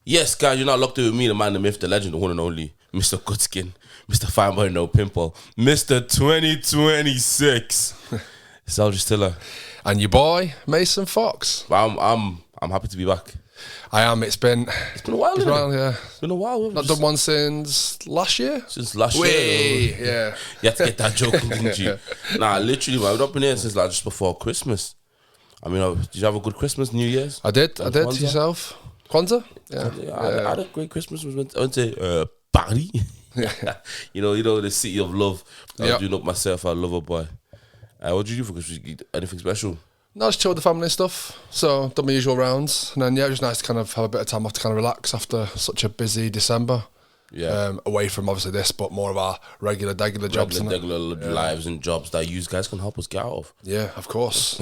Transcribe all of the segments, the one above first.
Yes, guys, you're not locked in with me, the man, the myth, the legend, the one and only Mr. Goodskin, Mr. Fine Boy No Pimple, Mr. 2026. Soldier Stiller. And your boy, Mason Fox. I'm happy to be back. I am. It's been a while, isn't it? Yeah. It's been a while. Not done one since last year? Since last year. Yeah. You had to get that joke in, didn't you? Nah, literally, man, I've not been here since like just before Christmas. I mean, did you have a good Christmas, New Year's? I did. Kwanzaa? Yourself? Kwanzaa? Yeah. I had a great Christmas. I went to Paris. you know, the city of love. I was doing up myself. I love a boy. What did you do for Christmas? Anything special? No, just chill with the family and stuff. So, done my usual rounds. And then, it was nice to kind of have a bit of time off to kind of relax after such a busy December. Yeah. Away from obviously this, but more of our regular jobs. Regular lives and jobs that you guys can help us get out of. Yeah, of course.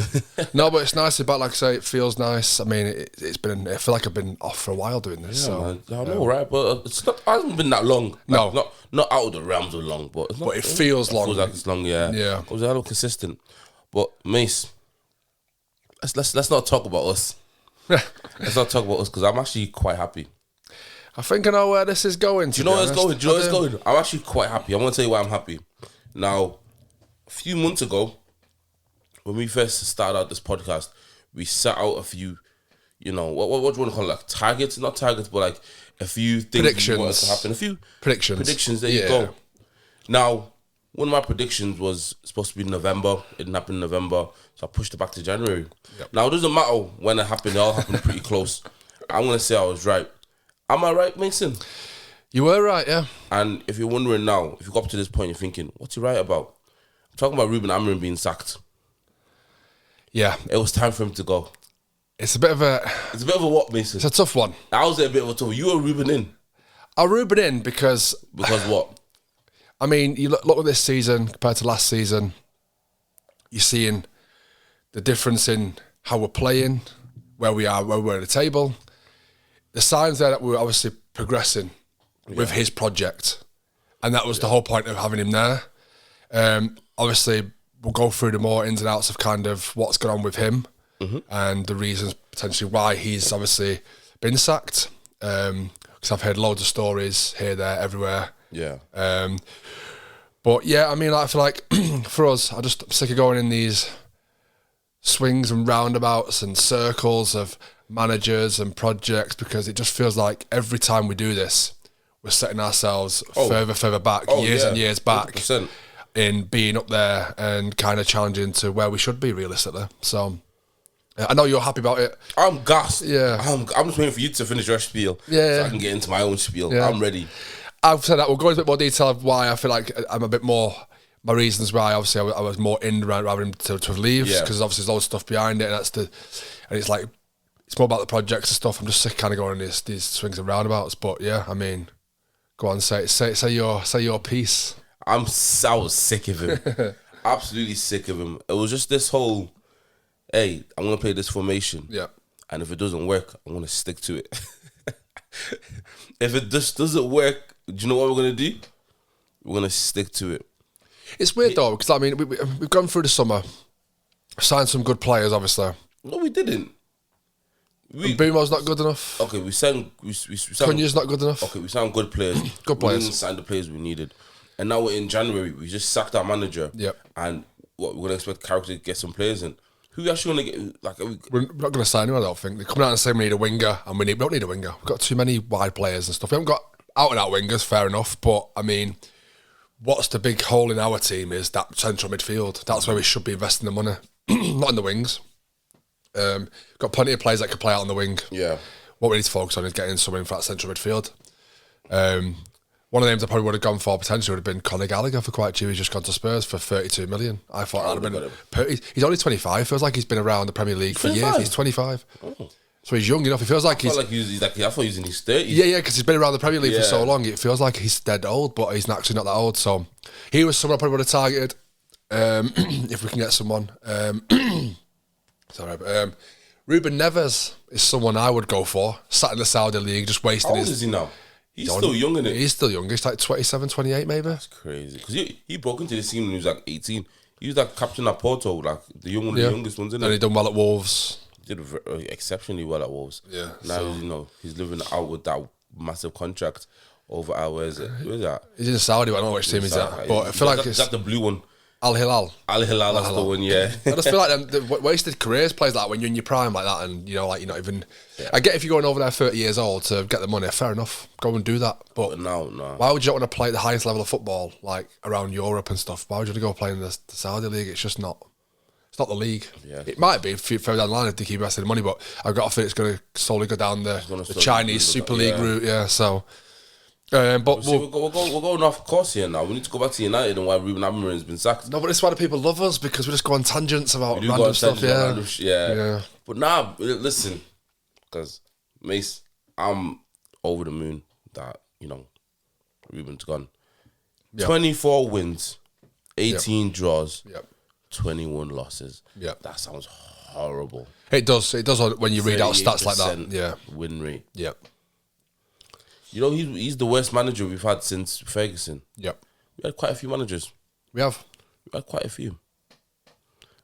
No, but it's nice. But like I say, it feels nice. I mean, I feel like I've been off for a while doing this. Yeah, so man. I know, right? But it hasn't been that long. Like, not out of the realms of long, but it feels long. It feels like it's long, yeah. Yeah. It was a little consistent. But Mace, let's not talk about us. Let's not talk about us because I'm actually quite happy. I think I know where this is going. Do you know where it's going? I'm actually quite happy. I'm going to tell you why I'm happy. Now, a few months ago, when we first started out this podcast, we set out a few, what do you want to call it? Like targets? Not targets, but like a few things predictions. We wanted to happen. A few predictions. There you go. Now, one of my predictions was supposed to be November. It didn't happen in November, so I pushed it back to January. Yep. Now, it doesn't matter when it happened. It all happened pretty close. I'm going to say I was right. Am I right, Mason? You were right, yeah. And if you're wondering now, if you got up to this point, you're thinking, what's he right about? I'm talking about Ruben Amorim being sacked. Yeah. It was time for him to go. It's a bit of a what, Mason? It's a tough one. I was a bit of a tough one. You were Ruben in. I'll Ruben in because... Because what? I mean, you look at this season compared to last season, you're seeing the difference in how we're playing, where we're at the table. The signs there that we're obviously progressing with his project. And that was the whole point of having him there. Obviously, we'll go through the more ins and outs of kind of what's going on with him and the reasons potentially why he's obviously been sacked. Because I've heard loads of stories here, there, everywhere. Yeah. But yeah, I mean, I feel like for us, I'm just sick of going in these swings and roundabouts and circles of managers and projects because it just feels like every time we do this, we're setting ourselves further back, and years back 100%. In being up there and kind of challenging to where we should be realistically. So I know you're happy about it. I'm gassed. Yeah. I'm just waiting for you to finish your spiel so I can get into my own spiel. Yeah. I'm ready. I've said that. We'll go into a bit more detail of why I feel like I'm a bit more... My reasons why, obviously, I was more in rather than to leave, because obviously there's loads of stuff behind it, and it's like, it's more about the projects and stuff. I'm just sick kind of going in these swings and roundabouts, but yeah, I mean, go on, say your piece. I was sick of him. Absolutely sick of him. It was just this whole, hey, I'm going to play this formation. Yeah. And if it doesn't work, I'm going to stick to it. If it just doesn't work, do you know what we're going to do? We're going to stick to it. It's weird though, because I mean, we've gone through the summer, signed some good players, obviously. No, we didn't. Bumo's not good enough. Okay, we signed Cunha's not good enough. Okay, we signed good players. Good players. We didn't sign the players we needed. And now we're in January, we just sacked our manager. Yep. And we're going to expect Carrick to get some players in. Who are actually going to get, like... We're not going to sign him, I don't think. They're coming out and saying we need a winger, and we don't need a winger. We've got too many wide players and stuff. We haven't got out-and-out wingers, fair enough, but, I mean, what's the big hole in our team is that central midfield. That's where we should be investing the money, not in the wings. Got plenty of players that can play out on the wing. Yeah. What we need to focus on is getting someone for that central midfield. One of the names I probably would have gone for potentially would have been Conor Gallagher for quite cheap. He's just gone to Spurs for 32 million. I thought that would have been... He's only 25. Feels like he's been around the Premier League for years. He's 25. Oh. So he's young enough. He feels like I thought he was in his 30s. Yeah, because he's been around the Premier League for so long. It feels like he's dead old, but he's actually not that old. So he was someone I probably would have targeted if we can get someone. Sorry, but Ruben Neves is someone I would go for. Sat in the Saudi League, just wasting How old is he now? He's still young, isn't it? He's still young. He's like 27, 28 maybe. That's crazy. Because he broke into the scene when he was like 18. He was like captain at Porto, like the youngest ones, isn't it? And he done well at Wolves. did exceptionally well at Wolves. Yeah. Now he's living out with that massive contract over hours. Where's that? He's in Saudi. I don't know which team he's at, but I feel like it's the blue one. Al Hilal. Al Hilal, that's the one. Yeah. I just feel like the wasted careers plays like that when you're in your prime like that, and like you're not even. Yeah. I get if you're going over there 30 years old to get the money, fair enough, go and do that. But no. Why would you not want to play at the highest level of football, like around Europe and stuff? Why would you want to go play in the Saudi league? It's just not. It's not the league. Yeah. It might be further down the line if they keep investing the money, but I've got to think it's going to slowly go down the Chinese Super League route. Yeah, so. But we're going off course here now. We need to go back to United and why Ruben Amorim's been sacked. No, but it's why the people love us, because we just go on tangents about random stuff. Yeah. But now, listen, because Mace, I'm over the moon that Ruben's gone. Yep. 24 wins, 18 draws, 21 losses. Yep. That sounds horrible. It does when you read out stats like that. Yeah, win rate. Yep. He's the worst manager we've had since Ferguson. Yep. We had quite a few managers. We have. We had quite a few.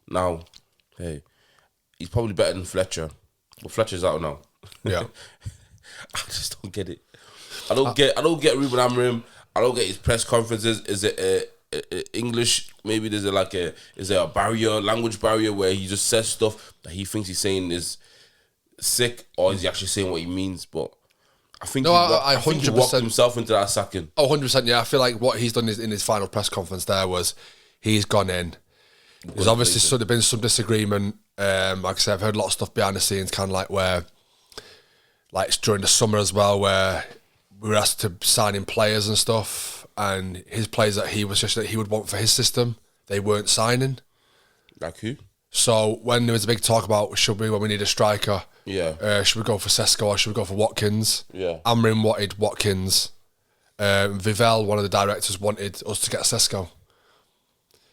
Now, hey, he's probably better than Fletcher. But Fletcher's out now. Yeah. I just don't get it. I don't get Ruben Amorim. I don't get his press conferences. Is it English? Maybe is there a barrier, language barrier, where he just says stuff that he thinks he's saying is sick, or is he actually saying what he means? But I think I 100% walked himself into that sacking. Oh, 100%, yeah. I feel like what he's done in his final press conference there was he's gone in. There's obviously been some disagreement. Like I said, I've heard a lot of stuff behind the scenes, kind of like where, like it's during the summer as well, where we were asked to sign in players and stuff, and his players that he would want for his system, they weren't signing. Like who? So when there was a big talk about when we need a striker, should we go for Sesko or should we go for Watkins? Yeah. Amorim wanted Watkins. Vivell, one of the directors, wanted us to get Sesko.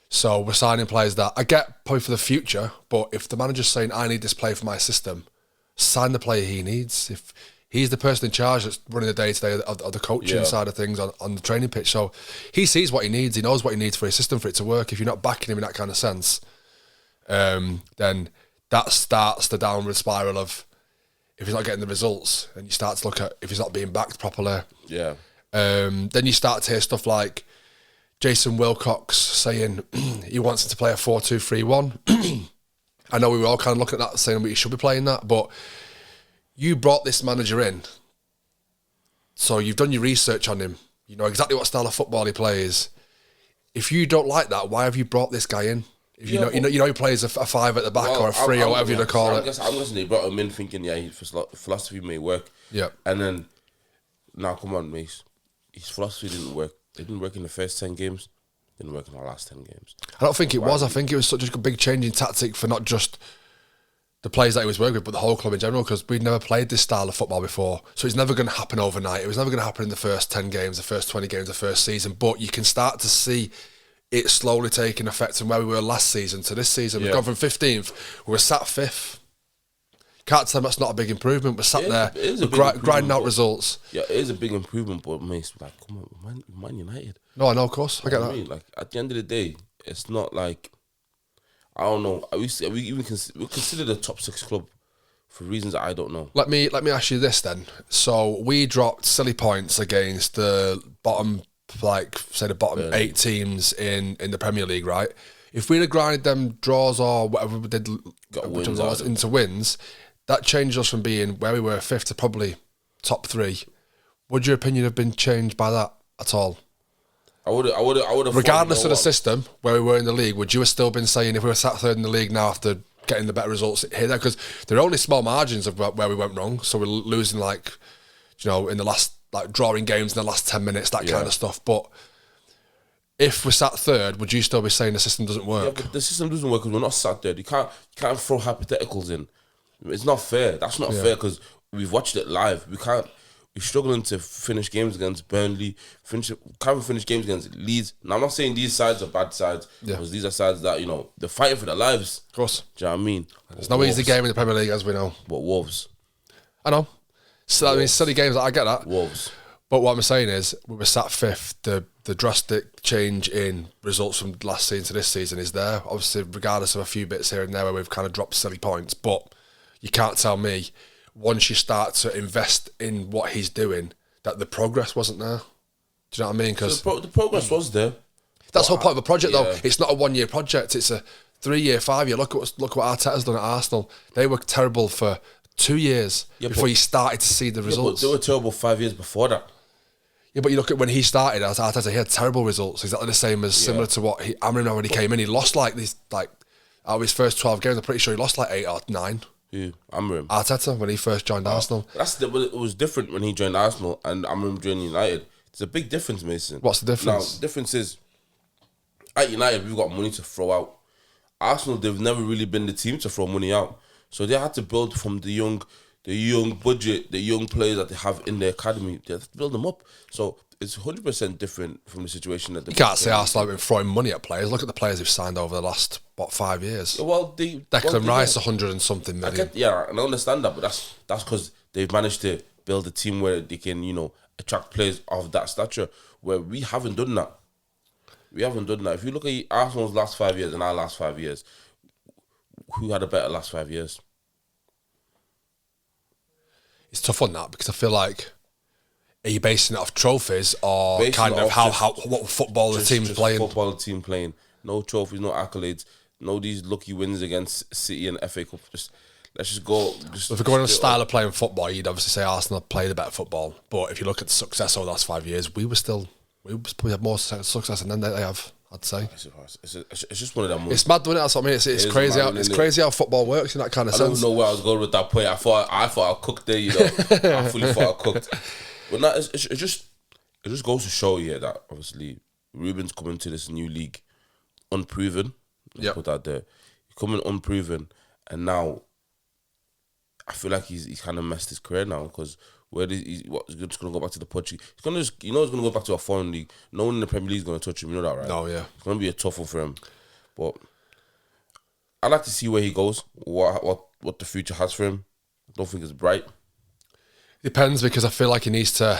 So we're signing players that I get probably for the future, but if the manager's saying I need this player for my system, sign the player he needs. If he's the person in charge that's running the day-to-day of the coaching side of things on the training pitch, so he sees what he needs, he knows what he needs for his system for it to work. If you're not backing him in that kind of sense, then that starts the downward spiral of if he's not getting the results, and you start to look at if he's not being backed properly. Yeah. Then you start to hear stuff like Jason Wilcox saying he wants him to play a 4-2-3-1. I know we were all kind of looking at that saying we should be playing that, but you brought this manager in, so you've done your research on him. You know exactly what style of football he plays. If you don't like that, why have you brought this guy in? If you know he plays a 5 at the back or a 3 or whatever you call it. I'm guessing they brought him in thinking, his philosophy may work. Yeah. And then, now come on, Mace. His philosophy didn't work. It didn't work in the first 10 games. It didn't work in the last 10 games. I don't think it was. I think it was such a big change in tactic for not just the players that he was working with, but the whole club in general, because we'd never played this style of football before. So it's never going to happen overnight. It was never going to happen in the first 10 games, the first 20 games, the first season. But you can start to see it slowly taking effect from where we were last season to this season. We've gone from 15th, we were sat 5th. Can't tell that's not a big improvement. We're sat there, grinding out results. Yeah, it is a big improvement, but Mace, come on, Man United. No, I know, of course, I get that. I mean, at the end of the day, it's not like, I don't know. We consider the top 6 club for reasons that I don't know. Let me ask you this then. So we dropped silly points against the bottom, the bottom 8 teams in the Premier League, right? If we'd have grinded them draws or whatever we did into wins, that changed us from being where we were 5th to probably top 3. Would your opinion have been changed by that at all? I would have. Regardless of the system where we were in the league, would you have still been saying if we were sat 3rd in the league now after getting the better results here? Because there are only small margins of where we went wrong, so we're losing in the last drawing games in the last 10 minutes, that kind of stuff. But if we're sat 3rd, would you still be saying the system doesn't work? Yeah, but the system doesn't work because we're not sat 3rd. You can't throw hypotheticals in. It's not fair. That's not fair because we've watched it live. We're struggling to finish games against Burnley. Can't finish games against Leeds. Now I'm not saying these sides are bad sides because these are sides that they're fighting for their lives. Of course. Do you know what I mean? There's no easy game in the Premier League, as we know. But Wolves. I know. So I mean, silly games. I get that. Wolves. But what I'm saying is, we were sat 5th. The drastic change in results from last season to this season is there. Obviously, regardless of a few bits here and there where we've kind of dropped silly points, but you can't tell me once you start to invest in what he's doing that the progress wasn't there. Do you know what I mean? Because the progress was there. that's the whole point of a project, yeah. though. It's not a 1 year project. It's a 3 year, 5 year. Look what Arteta's done at Arsenal. They were terrible for 2 years before you started to see the results. But they were terrible 5 years before that. Yeah, but you look at when he started as Arteta, he had terrible results. Exactly the same as similar to what Amrin already came in. He lost out of his first 12 games, I'm pretty sure he lost 8 or 9. Who? Amrin. Arteta, when he first joined Arsenal. It was different when he joined Arsenal and Amrin joined United. It's a big difference, Mason. What's the difference? Now, the difference is, at United, we've got money to throw out. Arsenal, they've never really been the team to throw money out. So they had to build from the young budget, the young players that they have in their academy. They have to build them up. So it's 100% different from the situation that they. You can't say Arsenal have been throwing money at players. Look at the players who've signed over the last 5 years. Well, Declan Rice, 100 and something million. And I understand that, but that's because they've managed to build a team where they can, attract players of that stature. Where we haven't done that. We haven't done that. If you look at Arsenal's last 5 years and our last 5 years, who had a better last 5 years? It's tough on that because I feel like, are you basing it off trophies or Basing kind it of off what football the team's just playing? Football the team playing. No trophies, no accolades, no these lucky wins against City and FA Cup. Let's just go. If we're going on a style of playing football, you'd obviously say Arsenal played a better football. But if you look at the success over the last 5 years, we probably had more success than they have, I'd say. It's just one of them. It's mad, doing it? That's what I mean. It's crazy how crazy how football works in that kind of sense. I don't know where I was going with that point. I thought I cooked there. I fully thought I cooked. But no, it just goes to show you that obviously Ruben's coming to this new league unproven. Let's put that there. He's coming unproven, and now I feel like he's kind of messed his career now because he's just going to go back to the Portuguese. He's going to he's going to go back to a foreign league. No one in the Premier League is going to touch him. You know that, right? No, yeah. It's going to be a tough one for him. But I'd like to see where he goes. What the future has for him. I don't think it's bright. Depends, because I feel like he needs to.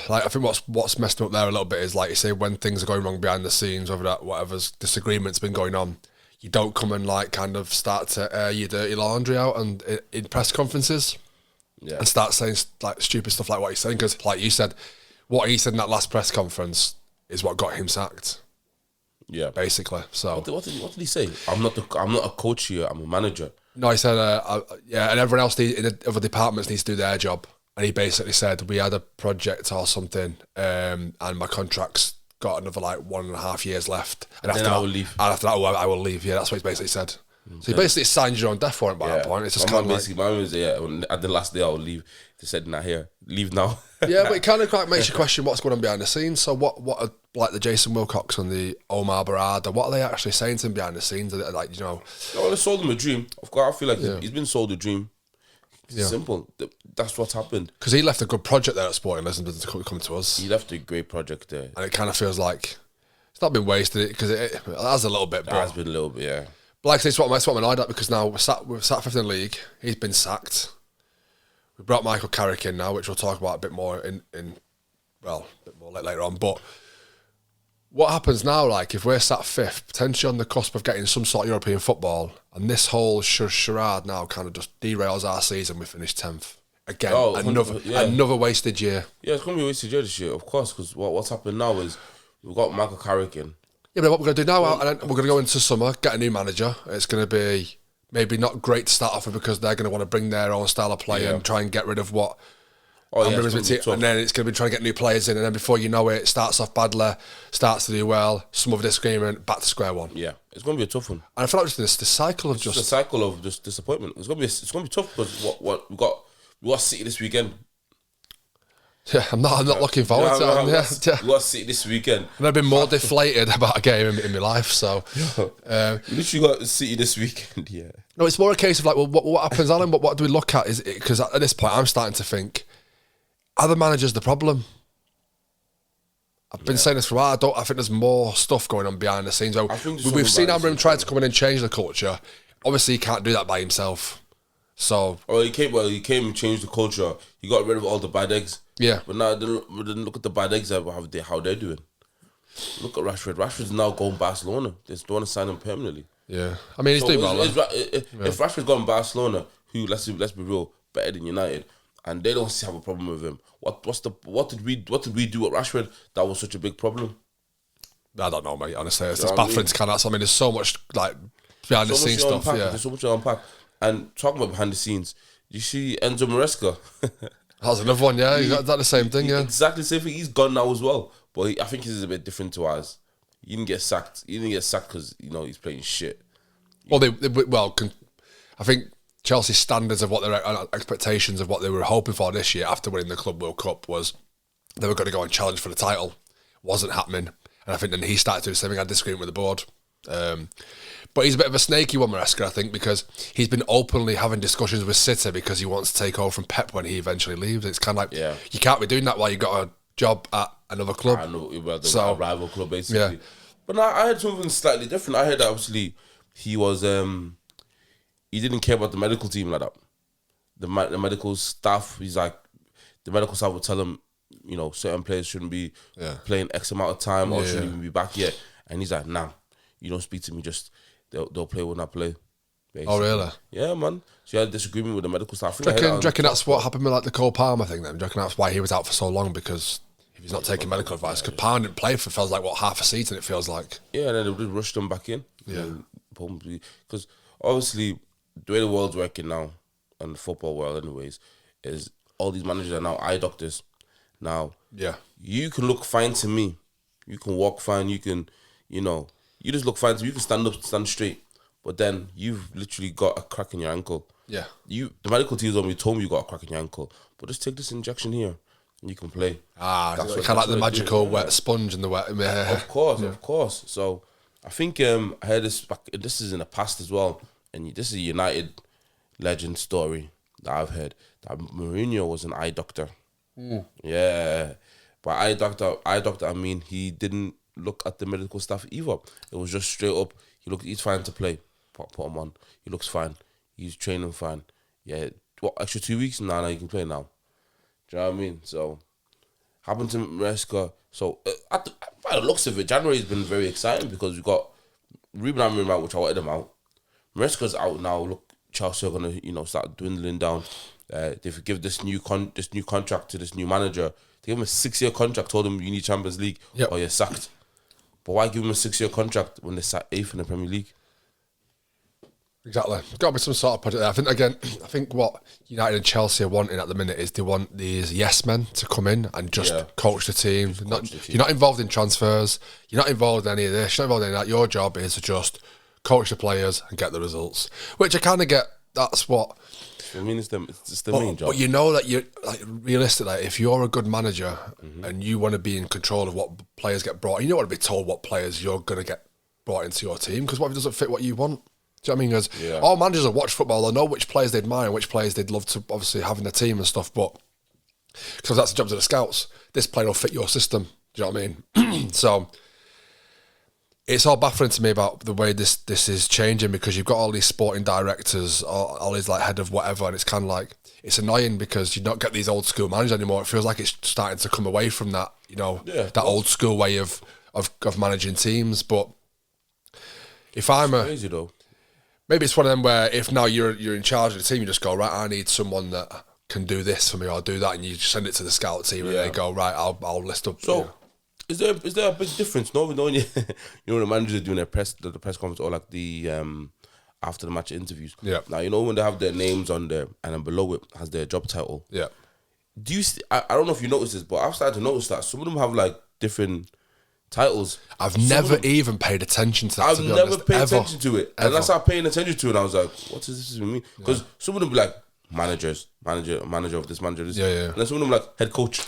Like, I think what's messed him up there a little bit is, like you say, when things are going wrong behind the scenes, whatever's disagreement's been going on, you don't come and kind of start to air your dirty laundry out and in press conferences, and start saying stupid stuff like what he's saying. Because, like you said, what he said in that last press conference is what got him sacked. Yeah, basically. So what did he say? I'm not a coach here. I'm a manager. No, he said, and everyone else in the other departments needs to do their job. And he basically said, we had a project or something, and my contract's got another 1.5 years left. And after that, I will leave. And after that, I will leave. Yeah, that's what he's basically said. So he basically signed your own death warrant by that point. It's just kind of mine was, at the last day, I will leave. They said, nah, here, leave now. Yeah, but it kind of makes you question what's going on behind the scenes. So what are, the Jason Wilcox and the Omar Barada, what are they actually saying to him behind the scenes? Are they, Well, they sold him a dream. Of course, I feel like he's been sold a dream. It's simple. That's what's happened. Because he left a good project there at Sporting Lisbon to come to us. He left a great project there. And it kind of feels like it's not been wasted, because it has a little bit. It has been a little bit, yeah. But like I say, it's what I'm annoyed at, because now we're sat fifth in the league. He's been sacked. We brought Michael Carrick in now, which we'll talk about a bit more later on. But what happens now, if we're sat fifth, potentially on the cusp of getting some sort of European football, and this whole charade now kind of just derails our season, we finish 10th. Again, another wasted year. Yeah, it's going to be a wasted year this year, of course, because what's happened now is we've got Michael Carrick in. Yeah, but what we're going to do now, and we're going to go into summer, get a new manager. It's going to be maybe not great to start off with, because they're going to want to bring their own style of play and try and get rid of what... and then it's going to be trying to get new players in, and then before you know it, starts off badly, starts to do well, some of disagreement, back to square one. Yeah, it's going to be a tough one. And I feel like this cycle of just a cycle of just disappointment. It's going to be tough, because what we got City this weekend. Yeah, I'm not looking forward to it. We got City this weekend. I've never been more deflated about a game in my life. So, we literally got City this weekend. Yeah. No, it's more a case of what happens, Alan. But what do we look at? Is because at this point, I'm starting to think, are the managers the problem? I've been saying this for a while. I think there's more stuff going on behind the scenes. We've seen Amram try to come in and change the culture. Obviously, he can't do that by himself. So, he came and changed the culture. He got rid of all the bad eggs. Yeah, but now then look at the bad eggs how they're doing. Look at Rashford. Rashford's now going Barcelona. They want to sign him permanently. Yeah, I mean he's doing well. If Rashford's gone Barcelona, who let's be real, better than United, and they don't have a problem with him. What did we do at Rashford that was such a big problem? I don't know, mate. Honestly, it's baffling to kind of. I mean, there's so much like behind the scenes stuff. There's so much to unpack. And talking about behind the scenes, you see Enzo Maresca. That's another one, yeah. He's got the same thing, yeah. Exactly the same thing. He's gone now as well. But I think he's a bit different to ours. He didn't get sacked. He didn't get sacked because, he's playing shit. Well, I think Chelsea's standards of what their expectations of what they were hoping for this year after winning the Club World Cup was they were going to go and challenge for the title. Wasn't happening. And I think then he started to do the same thing. I had disagreement with the board. But he's a bit of a snaky one, Maresca, I think, because he's been openly having discussions with City because he wants to take over from Pep when he eventually leaves. It's kind of like, you can't be doing that while you got a job at another club. A rival club, basically. Yeah. But now I heard something slightly different. I heard that obviously he was, he didn't care about the medical team like that. The medical staff, he's like, the medical staff would tell him, certain players shouldn't be playing X amount of time or shouldn't even be back yet. And he's like, nah, you don't speak to me, just they'll play when I play. Basically. Oh, really? Yeah, man. So you had a disagreement with the medical staff. Do you reckon that's what happened with like the Cole Palmer thing then? Do you reckon that's why he was out for so long, because if he's not taking medical advice? Because Palmer didn't play for, feels like, half a season it feels like. Yeah, and then they rushed him back in. Yeah. Because obviously, the way the world's working now, and the football world anyways, is all these managers are now eye doctors. Now, you can look fine to me. You can walk fine. You can, you just look fine to me. You can stand up, stand straight. But then you've literally got a crack in your ankle. Yeah. The medical team only told me you got a crack in your ankle. But just take this injection here and you can play. Kind of like the magical wet sponge and the wet. Of course. So I think I heard this back. This is in the past as well. And this is a United legend story that I've heard. That Mourinho was an eye doctor. Yeah. By eye doctor, I mean he didn't look at the medical staff either. It was just straight up. He's fine to play. Put him on. He looks fine. He's training fine. Yeah. What, extra 2 weeks? Nah, you can play now. Do you know what I mean? So, happened to Maresca. So, by the looks of it, January has been very exciting because we've got Ruben Amorim out, which I wanted him out. Maresca's out now. Look, Chelsea are going to, start dwindling down. They've given this new contract to this new manager. They gave him a 6-year contract, told him you need Champions League or you're sacked. But why give him a 6-year contract when they sat 8th in the Premier League? Exactly. Got to be some sort of project there. I think what United and Chelsea are wanting at the minute is they want these yes men to come in and just coach the team. You're not involved in transfers. You're not involved in any of this. You're not involved in that. Your job is to just coach the players and get the results. Which I kind of get. That's what. I mean, it's the main job. But you know that you're realistically, if you're a good manager and you want to be in control of what players get brought, you don't want to be told what players you're going to get brought into your team, because what if it doesn't fit what you want? Do you know what I mean? Because all managers will watch football, they'll know which players they'd mind and which players they'd love to obviously have in the team and stuff, but because that's the jobs of the scouts, this player will fit your system. Do you know what I mean? So it's all baffling to me about the way this is changing, because you've got all these sporting directors, all these like head of whatever, and it's kind of like, it's annoying because you don't get these old school managers anymore. It feels like it's starting to come away from that, that old school way of managing teams. But if I'm crazy though. Maybe it's one of them where if now you're in charge of the team, you just go, right, I need someone that can do this for me or do that, and you just send it to the scout team and they go, right, I'll list up. So is there a big difference? No, the managers doing the press conference or like the after the match interviews. Yeah. Now when they have their names on there and then below it has their job title. Yeah. Do you? I don't know if you noticed this, but I've started to notice that some of them have like different titles. I've never even paid attention to that. I've never paid attention to it, and I started paying attention to it. And I was like, "What does this even mean?" Because some of them be like manager of this, manager of this, and then some of them like head coach.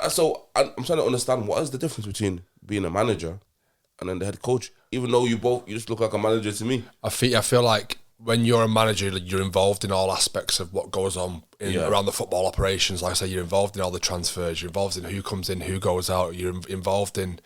So I'm trying to understand what is the difference between being a manager and then the head coach. Even though you just look like a manager to me. I feel like when you're a manager, you're involved in all aspects of what goes on around the football operations. Like I say, you're involved in all the transfers. You're involved in who comes in, who goes out. You're involved in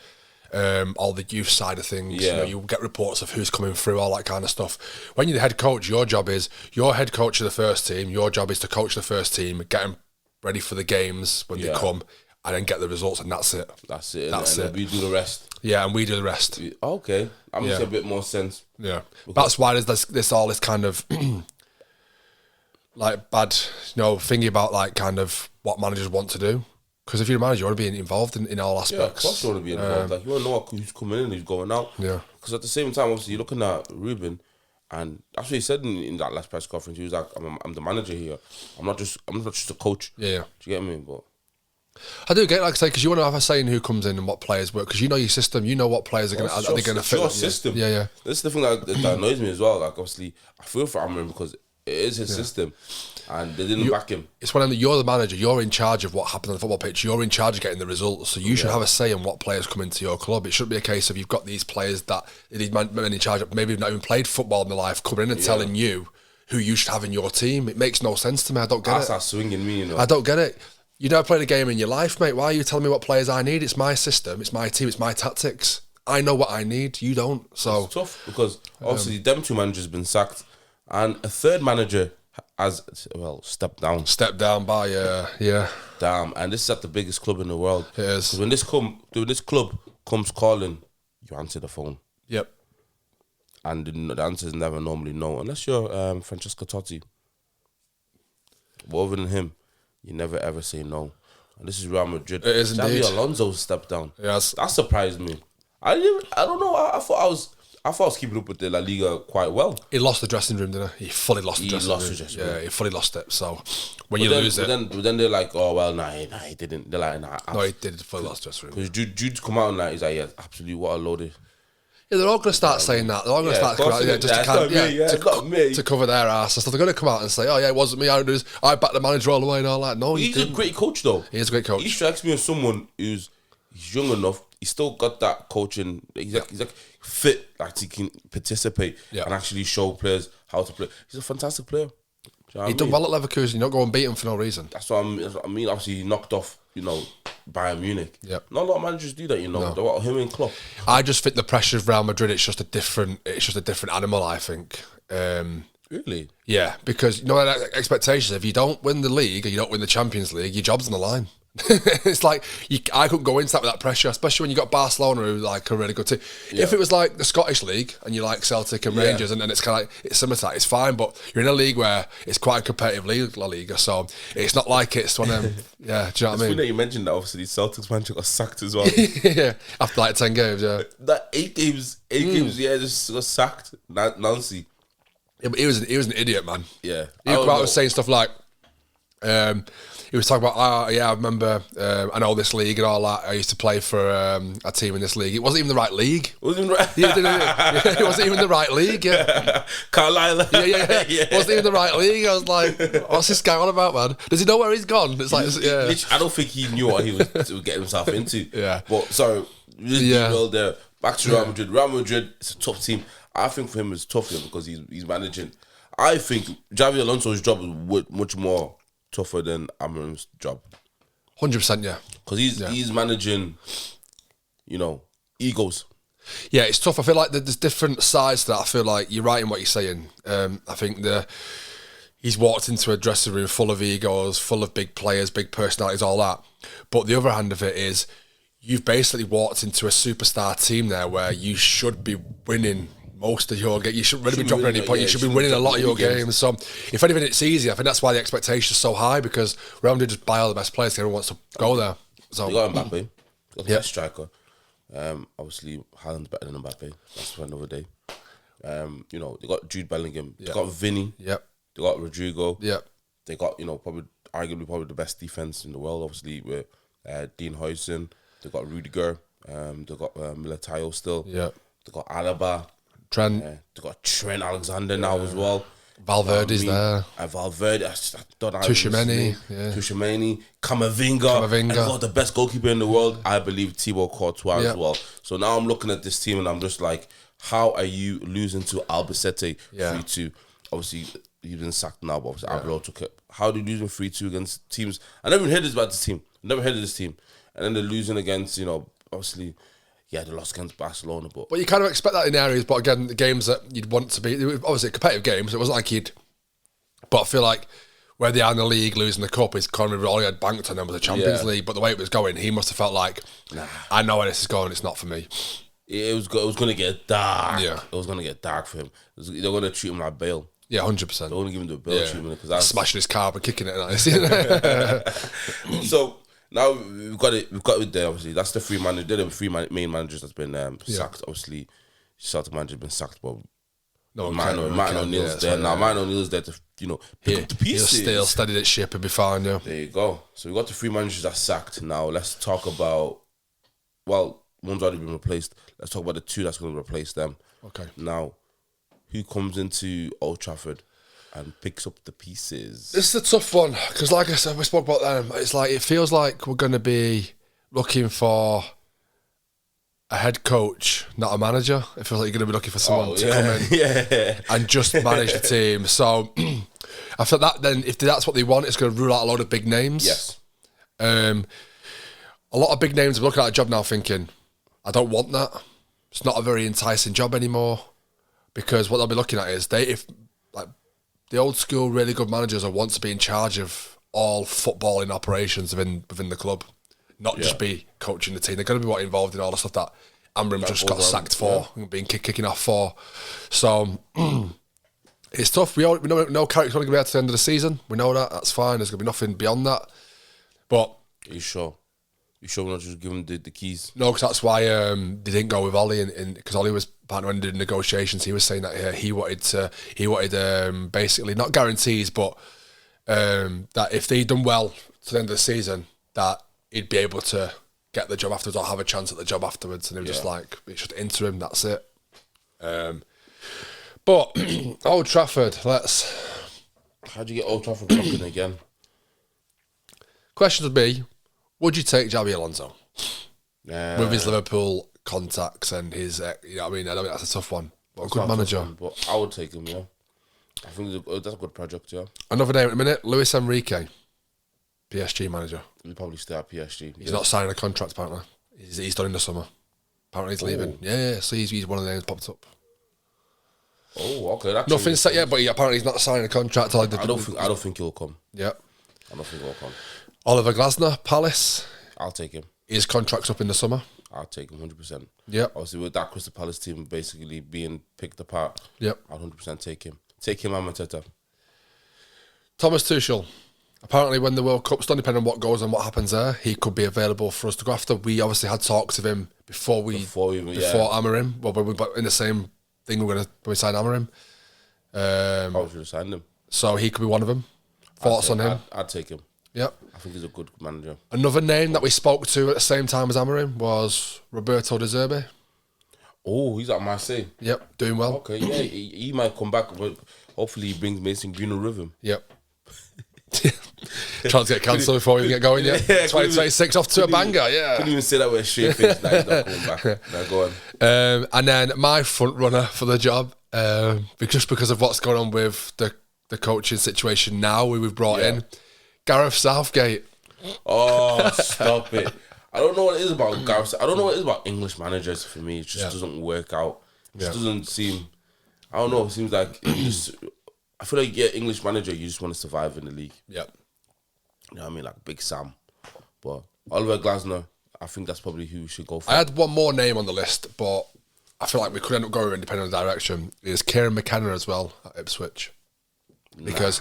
all the youth side of things. Yeah. You get reports of who's coming through, all that kind of stuff. When you're the head coach, your job is you're head coach of the first team. Your job is to coach the first team, get them ready for the games when they come, and then get the results, and that's it. That's it. We do the rest. Yeah, and we do the rest. Okay, that makes a bit more sense. Yeah, that's why there's all this kind of like bad, thinking about like kind of what managers want to do. Because if you're a manager, you want to be involved in all aspects. Yeah, of course you want to be involved. Like you want to know who's coming in and who's going out. Yeah. Because at the same time, obviously, you're looking at Ruben, and that's what he said in that last press conference. He was like, "I'm the manager here. I'm not just a coach." Yeah. Do you get me? But I do get, like I say, because you want to have a say in who comes in and what players work. Because you know your system, you know what players are going to fit. Your system. Yeah. This is the thing that annoys me as well. Like obviously, I feel for Amrin because it is his system, and they didn't back him. It's when you're the manager, you're in charge of what happens on the football pitch. You're in charge of getting the results, so you should have a say in what players come into your club. It shouldn't be a case of you've got these players that these men in charge of maybe have not even played football in their life coming in and telling you who you should have in your team. It makes no sense to me. I don't get it. That's swinging me, I don't get it. You never played a game in your life, mate. Why are you telling me what players I need? It's my system, it's my team, it's my tactics. I know what I need. You don't. So it's tough because obviously them two managers have been sacked, and a third manager has stepped down. Stepped down by Damn, and this is at the biggest club in the world. It is. When this club comes calling, you answer the phone. Yep. And the answer is never normally no, unless you're Francesco Totti. But other than him, you never ever say no. And this is Real Madrid. It is indeed. Xabi Alonso stepped down. Yes. That surprised me. I don't know. I thought I was keeping up with the La Liga quite well. He lost the dressing room, didn't he? He fully lost the dressing room. Yeah, he fully lost it. So when you lose it, but then they're like, oh well, nah, he didn't. They're like, nah. No, he did fully lost the dressing room. Because Jude's come out and like, he's like, yeah, absolutely, what a load of. Yeah, they're all going to start saying that. They're all going to start coming out, to cover their ass and stuff. They're going to come out and say, "Oh yeah, it wasn't me. I backed the manager all the way and all that." No, he's a great coach though. He is a great coach. He strikes me as someone he's young enough. He's still got that coaching. He's like fit, like he can participate and actually show players how to play. He's a fantastic player. He done well at Leverkusen. You don't go and beat him for no reason. That's what I mean. Obviously, he knocked off, Bayern Munich. Yep. Not a lot of managers do that, No. They got him and Klopp. I just think the pressure of Real Madrid. It's just a different animal. I think. Really? Yeah, because expectations. If you don't win the league or you don't win the Champions League, your job's on the line. It's like I couldn't go into that with that pressure, especially when you got Barcelona, who like a really good team. Yeah. If it was like the Scottish League and you like Celtic and Rangers, and it's kind of like it's similar to that, it's fine. But you're in a league where it's quite a competitive league, La Liga, so it's not like it's one of them. Yeah, do you know what I mean? That you mentioned that obviously Celtics manager got sacked as well. Yeah, after like 10 games. Yeah, that 8 games. Yeah, just got sacked. Nancy. Yeah, but he was an idiot, man. Yeah, he was saying stuff like. He was talking about, I remember, I know this league and all that. I used to play for a team in this league. It wasn't even the right league. It wasn't right. It wasn't even the right league. Yeah. Carlisle. Yeah. It wasn't even the right league. I was like, what's this guy on about, man? Does he know where he's gone? It's like, I don't think he knew what he was getting himself into. Yeah. But sorry, well there. Back to Real Madrid. Real Madrid is a tough team. I think for him it's tough here because he's managing. I think Xabi Alonso's job is much more tougher than Amrin's job. 100%, yeah. Because he's managing, egos. Yeah, it's tough. I feel like there's different sides to that. I feel like you're right in what you're saying. I think he's walked into a dressing room full of egos, full of big players, big personalities, all that. But the other hand of it is you've basically walked into a superstar team there where you should be winning most of your games. You shouldn't really be dropping any points. You should be winning a lot of your games. So, if anything, it's easy. I think that's why the expectation is so high because Real Madrid just buy all the best players. Everyone wants to go there. So they got Mbappe, got the best striker. Obviously, Haaland's better than Mbappe. That's for another day. They got Jude Bellingham. They got Vinny. Yep. They got Rodrigo. Yep. They got arguably the best defense in the world. Obviously, with Dean Huijsen. They got Rudiger. They got Militao still. Yep. They got Alaba. Trent. They got Trent Alexander now as well. Valverde's there. Valverde. Tushimeni. Tushimeni. Camavinga. And got the best goalkeeper in the world. I believe Thibaut Courtois as well. So now I'm looking at this team and I'm just like, how are you losing to Albacete 3-2? Obviously, he's been sacked now, but obviously Arbeloa took it. How are they losing 3-2 against teams? I never heard about this team. Never heard of this team. And then they're losing against, obviously... Yeah, they lost against Barcelona, but... Well, you kind of expect that in areas, but again, the games that you'd want to be... They were obviously competitive games, it wasn't like you'd... But I feel like where they are in the league, losing the cup, is Conor really had banked on them with the Champions League, but the way it was going, he must have felt like, I know where this is going, it's not for me. It was going to get dark. Yeah. It was going to get dark for him. They're going to treat him like Bale. Yeah, 100%. They only give him the bell treatment because that's smashing his car and kicking it. So now we've got it there. Obviously, that's the three managers. They're the three main managers that's been sacked. Obviously, Celtic manager's been sacked, but Martin O'Neill's there now. Martin O'Neill's there to pick up the pieces. He'll still steady that ship and be fine. Yeah. There you go. So we got the three managers that sacked. Now let's talk about. Well, one's already been replaced. Let's talk about the two that's going to replace them. Okay. Now, who comes into Old Trafford and picks up the pieces? This is a tough one because, like I said, we spoke about them. It's like it feels like we're going to be looking for a head coach, not a manager. It feels like you're going to be looking for someone to come in and just manage the team. So I feel that then, if that's what they want, it's going to rule out a load of big names. Yes. A lot of big names are looking at a job now thinking, I don't want that. It's not a very enticing job anymore. Because what they'll be looking at is if the old school really good managers are want to be in charge of all footballing operations within the club, not just be coaching the team. They're going to be involved in all the stuff that Amram just got sacked for and being kicking off for. So it's tough. We know Carrick's only going to be out to the end of the season. We know that. That's fine. There's going to be nothing beyond that. But are you sure? You sure we're not just giving the keys? No, because that's why they didn't go with Ollie, because Ollie was partner when they did negotiations. He was saying that he wanted basically not guarantees, but that if they'd done well to the end of the season, that he'd be able to get the job afterwards or have a chance at the job afterwards. And they were just like, it's just interim. That's it. But Old Trafford, How do you get Old Trafford rocking again? Question would be, would you take Xabi Alonso with his Liverpool contacts and his? I don't think that's a tough one. But a good manager. But I would take him. Yeah, I think that's a good project. Yeah. Another name in a minute. Luis Enrique, PSG manager. He'll probably stay at PSG. He's not signing a contract apparently. He's done in the summer. Apparently he's leaving. Yeah. So he's one of the names popped up. Oh, okay. Nothing set yet, but apparently he's not signing a contract. I don't think he'll come. Yeah. I don't think he'll come. Oliver Glasner, Palace. I'll take him. His contract's up in the summer. I'll take him 100%. Yep. Obviously, with that Crystal Palace team basically being picked apart, yep. I'll 100% take him. Take him and Mateta. Thomas Tuchel. Apparently, when the World Cup's done, depending on what goes and what happens there, he could be available for us to go after. We obviously had talks of him before Amorim. Well, when we were in the same thing, when we signed Amorim. I should have signed him. So he could be one of them. Thoughts on him? I'd take him. Yep. I think he's a good manager. Another name that we spoke to at the same time as Amorim was Roberto De Zerbi. Oh, he's at Marseille. Yep, doing well. Okay, yeah, he might come back, but hopefully he brings Mason Greenwood with him. Yep. Trying to get cancelled before we get going, yeah? 2026 off to a banger, yeah. Couldn't even say that with a straight face. Nah, he's not coming back. Now go on. And then my front runner for the job, just because of what's going on with the coaching situation now, we've brought in Gareth Southgate. Oh, stop it. I don't know what it is about Gareth. I don't know what it is about English managers for me. It just doesn't work out. It just doesn't seem... I don't know. It seems like... I feel like, English manager, you just want to survive in the league. Yep. You know what I mean? Like Big Sam. But Oliver Glasner, I think that's probably who we should go for. I had one more name on the list, but I feel like we could end up going depending on the direction. Is Kieran McKenna as well at Ipswich. Because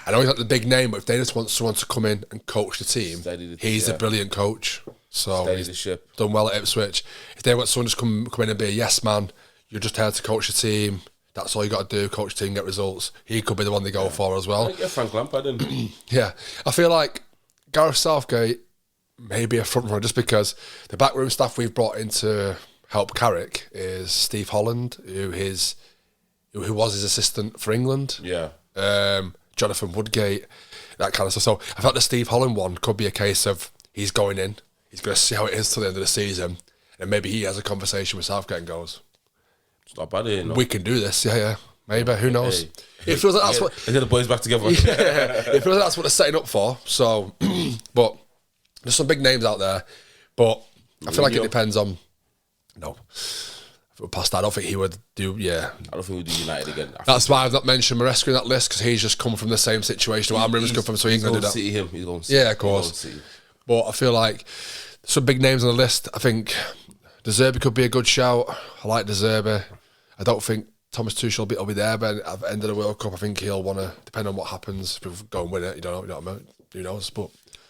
I know he's not the big name, but if they just want someone to come in and coach the team, he's a brilliant coach. So he's done well at Ipswich. If they want someone to come in and be a yes man, you're just here to coach the team. That's all you got to do, coach the team, get results. He could be the one they go for as well. Yeah, Frank Lampard, didn't Yeah. I feel like Gareth Southgate may be a front runner just because the backroom staff we've brought in to help Carrick is Steve Holland, who was his assistant for England. Yeah. Jonathan Woodgate, that kind of stuff. So I thought the Steve Holland one could be a case of he's going in, he's going to see how it is till the end of the season, and maybe he has a conversation with Southgate and goes, it's not bad here, no? We can do this, yeah. Maybe, who knows? It feels like that's what... Let's get the boys back together. It feels like that's what they're setting up for. So, but there's some big names out there, but I feel like it depends on... No. If we're past that, I don't think he would do, I don't think we'd do United again. That's why I've not mentioned Maresca in that list, because he's just come from the same situation where Amrim's come from, so he ain't going to do that. He's going to see him. Yeah, of course. But I feel like some big names on the list. I think De Zerbi could be a good shout. I like De Zerbi. I don't think Thomas Tuchel will be there, but at the end of the World Cup, I think he'll want to, depend on what happens, if we go and win it, you know what I mean? Who knows? But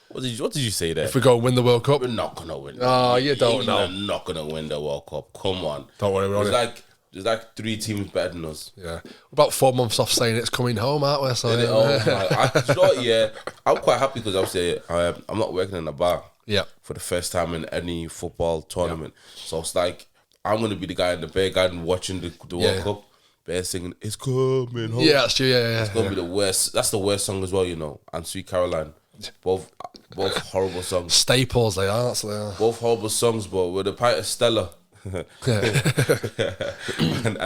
what did you say there? If we go and win the World Cup, we're not gonna win. Oh, you don't know. We're not gonna win the World Cup. Come on. Don't worry about it. There's like 3 teams better than us. Yeah, about 4 months off saying it's coming home, aren't we? So, You know, I'm quite happy because obviously I'm not working in a bar. Yeah. For the first time in any football tournament, so it's like I'm gonna be the guy in the bear garden watching the World Cup. Bear singing "It's coming home." Yeah, that's true. Yeah. It's gonna be the worst. That's the worst song as well, you know. And Sweet Caroline, both horrible songs. Staples, they are. That's they are. Both horrible songs, but with a pint of Stella and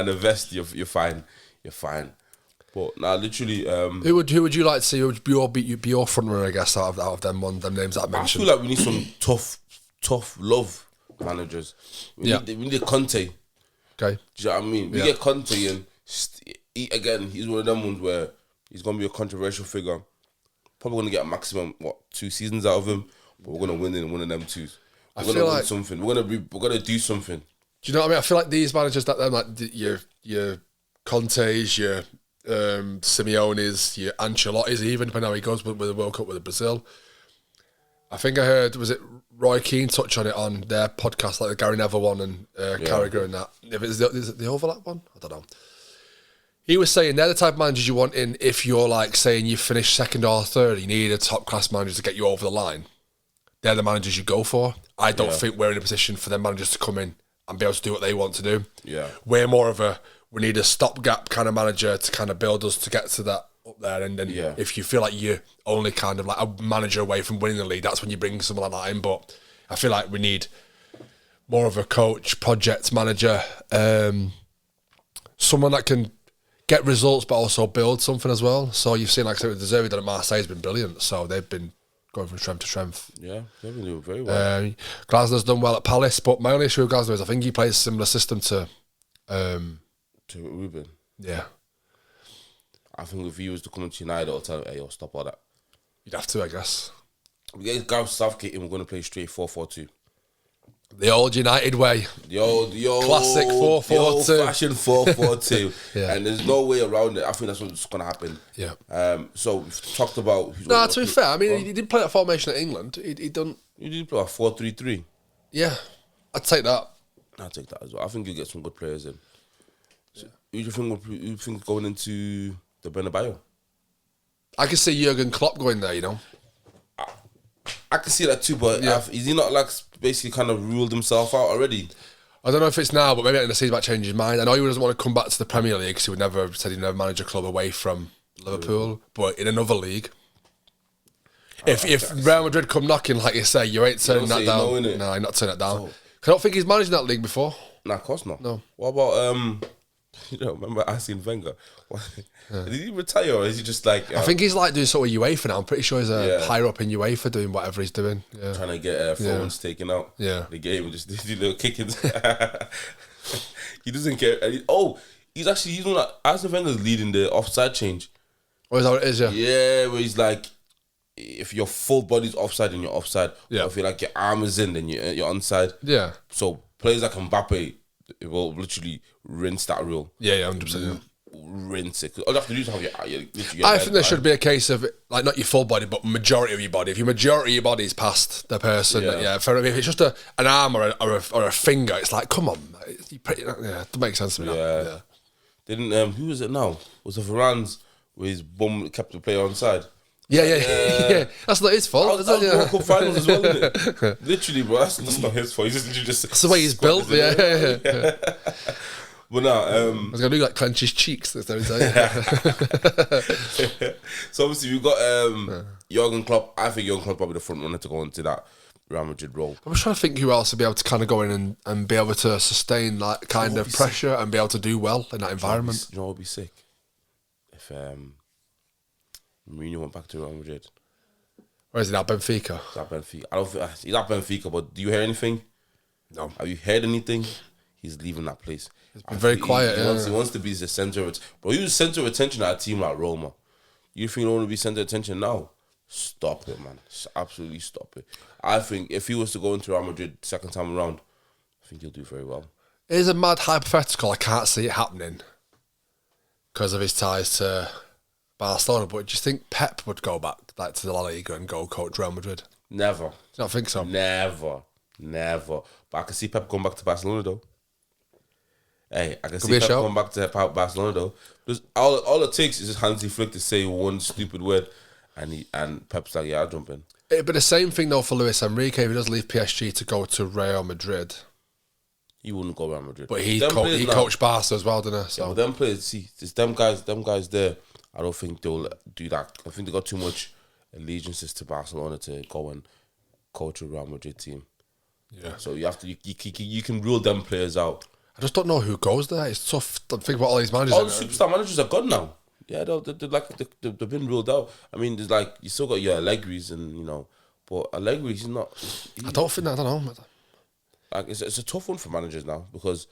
a vest, you're fine. You're fine. But nah, literally. Who would you like to see? Who would be your front runner? I guess out of them names that I mentioned. I feel like we need some tough love managers. We need a Conte. Okay. Do you know what I mean? We get Conte and again, he's one of them ones where he's gonna be a controversial figure. Probably gonna get a maximum 2 seasons out of him, but we're gonna win in one of them 2. We're gonna win something. We're gonna do something. Do you know what I mean? I feel like these managers that like your Contes, your Simeones, your Ancelotti's, even depending how he goes with the World Cup with Brazil. I think I heard, was it Roy Keane touch on it on their podcast, like the Gary Neville one and Carragher and that. If it's is it the overlap one? I don't know. He was saying they're the type of managers you want in if you're like saying you finished 2nd or 3rd, you need a top class manager to get you over the line. They're the managers you go for. I don't think we're in a position for them managers to come in and be able to do what they want to do. Yeah. We're more of we need a stopgap kind of manager to kind of build us to get to that up there. And then if you feel like you're only kind of like a manager away from winning the league, that's when you bring someone like that in. But I feel like we need more of a coach, project manager, someone that can get results but also build something as well. So you've seen, like I said, with De Zerbi done at Marseille has been brilliant. So they've been going from strength to strength. Yeah, they've been doing very well. Glasner's done well at Palace, but my only issue with Glasner is I think he plays a similar system to Ruben. Yeah. I think if he was to come into United, I'll tell him, hey, yo, stop all that. You'd have to, I guess. We get Gareth Southgate and we're going to play straight 4-4-2. The old United way. The old classic 4-4-2. The old-fashioned 4-4-2. Yeah. And there's no way around it. I think that's what's going to happen. Yeah. So we've talked about... No, to be fair, I mean, he did play that formation at England. He done... He did play a 4-3-3. Yeah. I'd take that. I'll take that as well. I think you get some good players in. So, who do you think going into the Bernabeu? I can see Jurgen Klopp going there, you know. I can see that too, but is he not like basically kind of ruled himself out already? I don't know if it's now, but maybe at the season might change his mind. I know he doesn't want to come back to the Premier League because he would never said he'd never manage a club away from Liverpool, but in another league. If Real Madrid come knocking, like you say, you ain't turning that down. No, you're not turning that down. Oh. I don't think he's managed that league before. Nah, of course not. No. What about you know, remember Arsene Wenger? Did he retire or is he just like... I think he's like doing sort of UEFA now. I'm pretty sure he's higher up in UEFA doing whatever he's doing. Yeah. Trying to get phones taken out. Yeah. The game, just do little kickings. He doesn't care. He's not like... Arsene Wenger's leading the offside change. Oh, is that what it is, yeah? Yeah, where he's like, if your full body's offside, then you're offside. Yeah. Or if your arm is in, then you're onside. Yeah. So players like Mbappe, it will literally rinse that rule. Yeah, 100%. Yeah. Rinse it. All you have to do is have your I think there should be a case of like not your full body, but majority of your body. If your majority of your body is past the person, if it's just an arm or a finger, it's like, come on, it doesn't make sense to me. Yeah. Didn't who was it now? Was it Varane's where his bum kept the player on side? Yeah. That's not his fault. That was World Cup finals as well, isn't it? Literally, bro. That's not his fault. He's just that's the way he's built. Yeah. But now, I was gonna do like clench his cheeks. So obviously we've got Jurgen Klopp. I think Jurgen Klopp probably the front runner to go into that Real Madrid role. I'm trying to think who else would be able to kind of go in and be able to sustain that kind of pressure and be able to do well in that environment. You know what would be sick? If Mourinho went back to Real Madrid. Or is it at Benfica? He's at Benfica. I don't think he's at Benfica, but do you hear anything? No. Have you heard anything? He's leaving that place. He's been very quiet. He wants to be the centre of bro. He was centre of attention at a team like Roma. You think you don't want to be centre of attention now? Stop it, man. Absolutely stop it. I think if he was to go into Real Madrid second time around, I think he'll do very well. It is a mad hypothetical. I can't see it happening. because of his ties to Barcelona. But do you think Pep would go back like to the La Liga and go coach Real Madrid? Never. Do you not think so? Never. But I can see Pep going back to Barcelona though. Hey, I can see Pep going back to Barcelona though. Because all it takes is just Hansi Flick to say one stupid word, and Pep's like, yeah, I'll jump in. It'd be the same thing though for Luis Enrique if he does leave PSG to go to Real Madrid. He wouldn't go Real Madrid. But he coached Barca as well, didn't he? So. Yeah, but them players, see, it's them guys there, I don't think they'll do that. I think they got too much allegiances to Barcelona to go and coach a Real Madrid team. Yeah. So you have to, you can rule them players out. I just don't know who goes there. It's tough. Think about all these managers. All the superstar managers are gone now. Yeah, they've been ruled out. I mean, there's like, you still got your Allegri's and, you know, but Allegri's not. I don't know. Like, it's a tough one for managers now because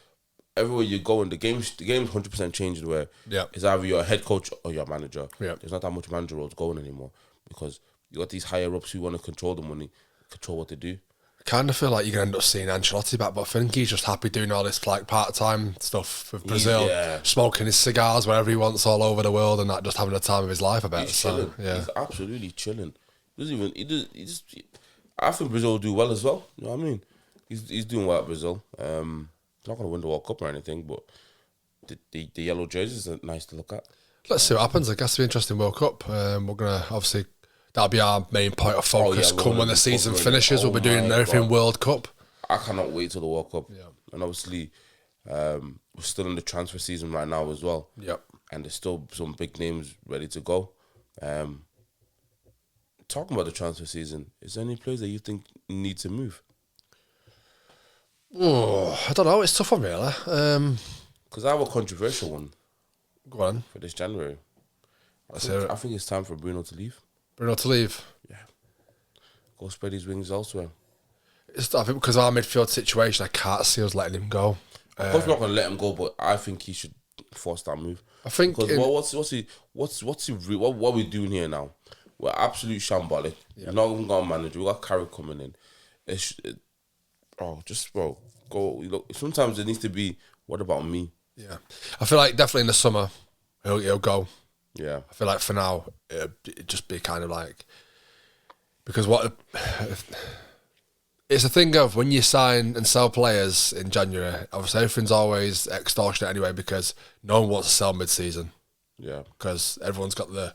everywhere you go, and the game's 100% changing where it's either you're a head coach or you're a manager. Yeah. There's not that much manager roles going anymore because you got these higher ups who want to control the money, control what they do. I kind of feel like you're going to end up seeing Ancelotti back, but I think he's just happy doing all this like part-time stuff with Brazil, smoking his cigars wherever he wants all over the world and that, just having the time of his life, I bet. He's chilling. He's absolutely chilling. I think Brazil will do well as well. You know what I mean? He's doing well at Brazil. He's not going to win the World Cup or anything, but the yellow jerseys are nice to look at. Let's see what happens. I guess it'll be an interesting World Cup. We're going to obviously... That'll be our main point of focus. Come when the season finishes, we'll be doing everything World Cup. I cannot wait till the World Cup. Yeah. And obviously, we're still in the transfer season right now as well. Yep. And there's still some big names ready to go. Talking about the transfer season, is there any players that you think need to move? Oh, I don't know. It's a tough one, really. Because I have a controversial one. Go on. For this January. I think it's time for Bruno to leave. Bruno to leave? Yeah. Go spread his wings elsewhere. I think because of our midfield situation, I can't see us letting him go. Of course, we're not going to let him go, but I think he should force that move. I think because what we're doing here now? We're absolute shambolic. Yeah. We're not even got a manager. We got Carrick coming in. Go. Look, sometimes it needs to be. What about me? Yeah, I feel like definitely in the summer he'll go. Yeah, I feel like for now it'd just be kind of like, because it's a thing of when you sign and sell players in January, obviously everything's always extortionate anyway because no one wants to sell mid-season. Yeah, because everyone's got the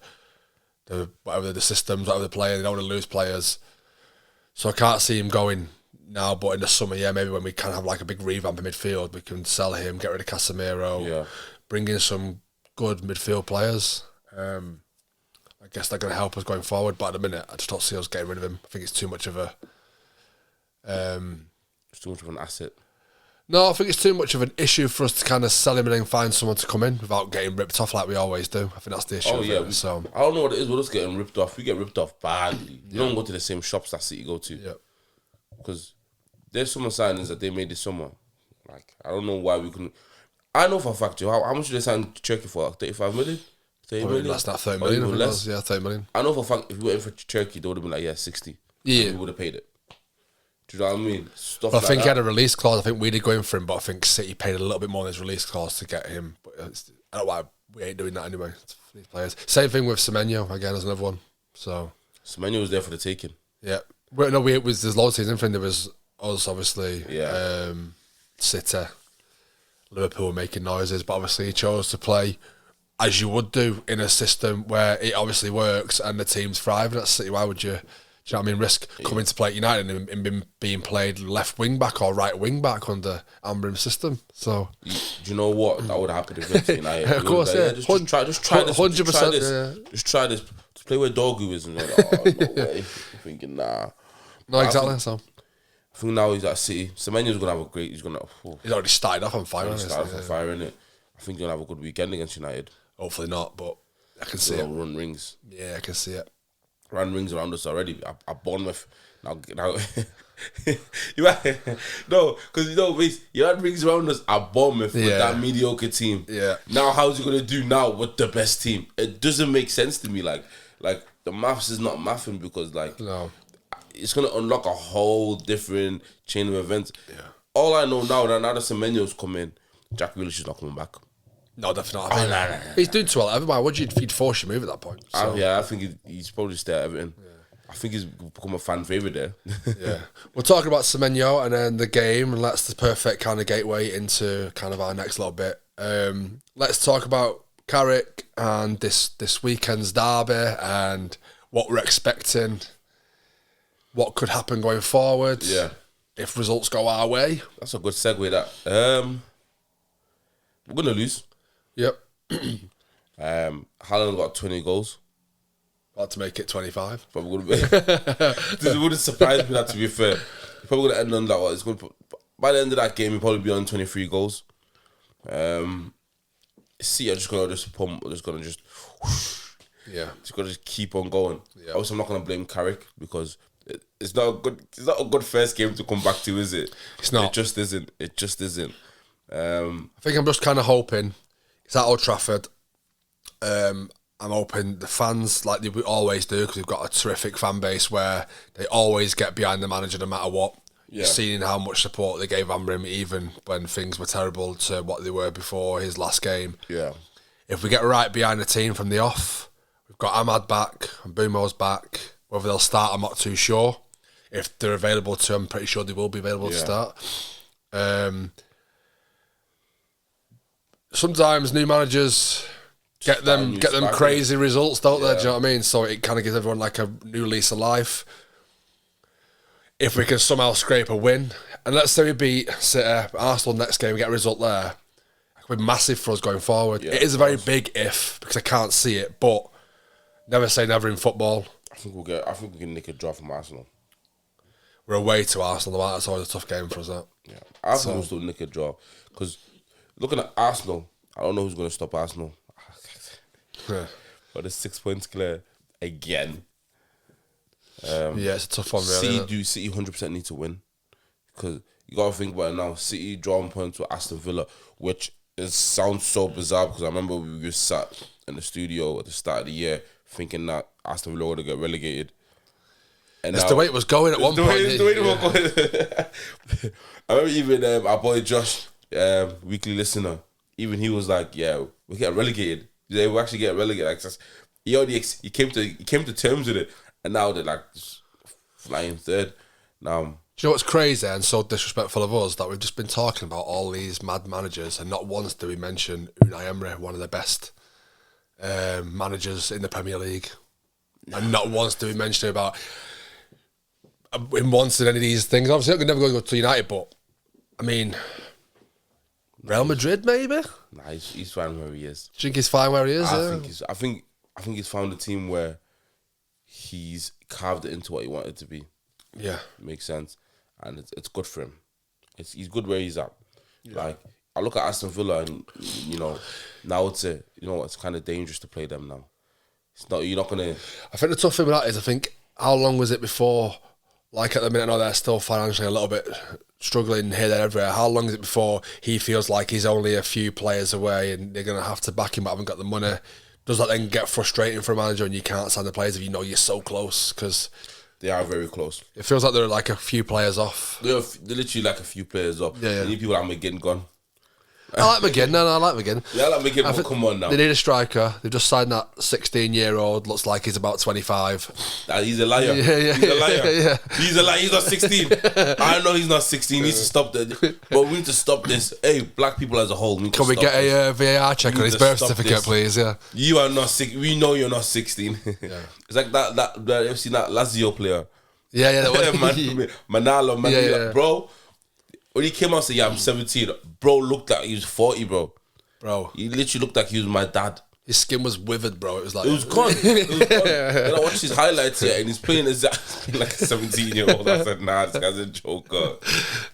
whatever the systems, whatever they're playing, they don't want to lose players. So I can't see him going now, but in the summer, maybe when we can have like a big revamp in midfield, we can sell him, get rid of Casemiro, bring in some good midfield players. I guess they're going to help us going forward, but at the minute, I just don't see us getting rid of him. I think it's too much of a... it's too much of an asset. No, I think it's too much of an issue for us to kind of sell him and then find someone to come in without getting ripped off like we always do. I think that's the issue. So I don't know what it is with us getting ripped off. We get ripped off badly. You don't go to the same shops that City go to. Yeah. Because there's summer signings that they made this summer. Like, I don't know why we couldn't... I know for a fact, how much did they sign Turkey for? Like 35 million? 30 million? That's not 30 million. Even less. 30 million. I know for a fact, if we went for Turkey, they would have been like, 60. Yeah. We would have paid it. Do you know what I mean? I think he had a release clause. I think we did go in for him, but I think City paid a little bit more than his release clause to get him. But I don't know why we ain't doing that anyway. It's for these players. Same thing with Semenyo, again, as another one. So Semenyo was there for the taking. Yeah. There's loads of things in front. There was us, obviously, City, Liverpool making noises, but obviously he chose to play as you would do in a system where it obviously works and the team's thriving at City. Why would you? Do you know what I mean? Risk coming to play at United and being played left wing back or right wing back under Ambrim's system. So, do you know what that would happen if it's United? Of course, Just try this. 100%. Just try this. Just play where Dorgu is, and like, no way. I'm thinking, nah. No, exactly. So I think now he's at City. Semenyo's gonna have a great. He's already started off on fire. He's started off on fire, innit? I think he'll have a good weekend against United. Hopefully not, but I can see it. Run rings. Yeah, I can see it. Run rings around us already. I Bournemouth now. No, because you had rings around us at Bournemouth with that mediocre team. Yeah. Now how's he gonna do now with the best team? It doesn't make sense to me. Like the maths is not mathing because no. It's gonna unlock a whole different chain of events. Yeah. All I know now that Semenyo's come in, Jack Grealish is not coming back. No, definitely not. No. He's doing too well. Everybody, would you'd force your move at that point? So. I think he's probably stay at Everton. Yeah. I think he's become a fan favourite there. Yeah. We're talking about Semenyo and then the game, and that's the perfect kind of gateway into kind of our next little bit. Let's talk about Carrick and this weekend's derby and what we're expecting, what could happen going forward. Yeah. If results go our way. That's a good segue, that. We're going to lose. Yep. Haaland got 20 goals. About to make it 25. Probably going to be. This wouldn't surprise me, that, to be fair. He's probably going to end on that one. It's going to, by the end of that game, he'll probably be on 23 goals. See, I'm just going to just pump. I'm just going to just... Yeah. Just going to just keep on going. Yeah. Obviously, I'm not going to blame Carrick because it's not a good first game to come back to, is it? It's not. It just isn't. I think I'm just kind of hoping it's at Old Trafford. I'm hoping the fans, like they always do, because we've got a terrific fan base where they always get behind the manager no matter what. Yeah. You've seen how much support they gave Amrim even when things were terrible to what they were before his last game. Yeah. If we get right behind the team from the off, we've got Ahmad back and Bumo's back. Whether they'll start, I'm not too sure. If they're available to, I'm pretty sure they will be available to start. Sometimes new managers get them crazy results, don't they? Do you know what I mean? So it kind of gives everyone like a new lease of life. If we can somehow scrape a win, and let's say we beat City, Arsenal next game, we get a result there, it could be massive for us going forward. Yeah, it is a very big if because I can't see it, but never say never in football. I think we can nick a draw from Arsenal. We're away to Arsenal. That's always a tough game for us. That. Yeah, Arsenal will still nick a draw because looking at Arsenal, I don't know who's going to stop Arsenal. Yeah. But it's 6 points clear again. Yeah, it's a tough one, really. City 100% need to win because you got to think about it now. City drawing points with Aston Villa, which sounds so bizarre because I remember we were sat in the studio at the start of the year thinking that Aston Villa would get relegated. And it's the way it was going at one point. It's the way it was going. I remember even our boy Josh, weekly listener, even he was like, "Yeah, we get relegated. They will actually get relegated." Like, he came to terms with it, and now they're like flying third. Now, do you know what's crazy and so disrespectful of us that we've just been talking about all these mad managers, and not once do we mention Unai Emery, one of the best managers in the Premier League, and not once do we mention about him once in any of these things. Obviously, I'm never going to go to United, but I mean, Real Madrid maybe. Nah, he's fine where he is. Do you think he's fine where he is? I think he's found a team where he's carved it into what he wanted to be. Yeah, makes sense, and it's good for him. He's good where he's at. Yeah. Like I look at Aston Villa, and now it's kind of dangerous to play them now. It's not. You're not gonna. I think the tough thing with that is, I think how long was it before? Like at the minute, I know they're still financially a little bit struggling here, there, everywhere. How long is it before he feels like he's only a few players away and they're going to have to back him but haven't got the money? Does that then get frustrating for a manager and you can't sign the players if you know you're so close? Because they are very close. It feels like they're like a few players off. They're literally like a few players off. Yeah. They need people like McGinn gone. I like McGinn. No, I like McGinn. Yeah, I like McGinn, but come on now. They need a striker. They've just signed that 16-year-old. Looks like he's about 25. He's a liar. Yeah. He's a liar. He's a liar. He's not 16. I know he's not 16. He needs to stop that. But we need to stop this. Hey, black people as a whole. Can we get a VAR check on his birth certificate, please? Yeah. You are not 16. We know you're not 16. Yeah. It's like that. You've seen that Lazio player. Yeah. Manalo, bro. When he came out and said, "Yeah, I'm 17," bro looked like he was 40, bro. He literally looked like he was my dad. His skin was withered, bro. It was like... It was gone. Then I watched his highlights here and he's playing exactly like a 17-year-old. I said, nah, this guy's a joker.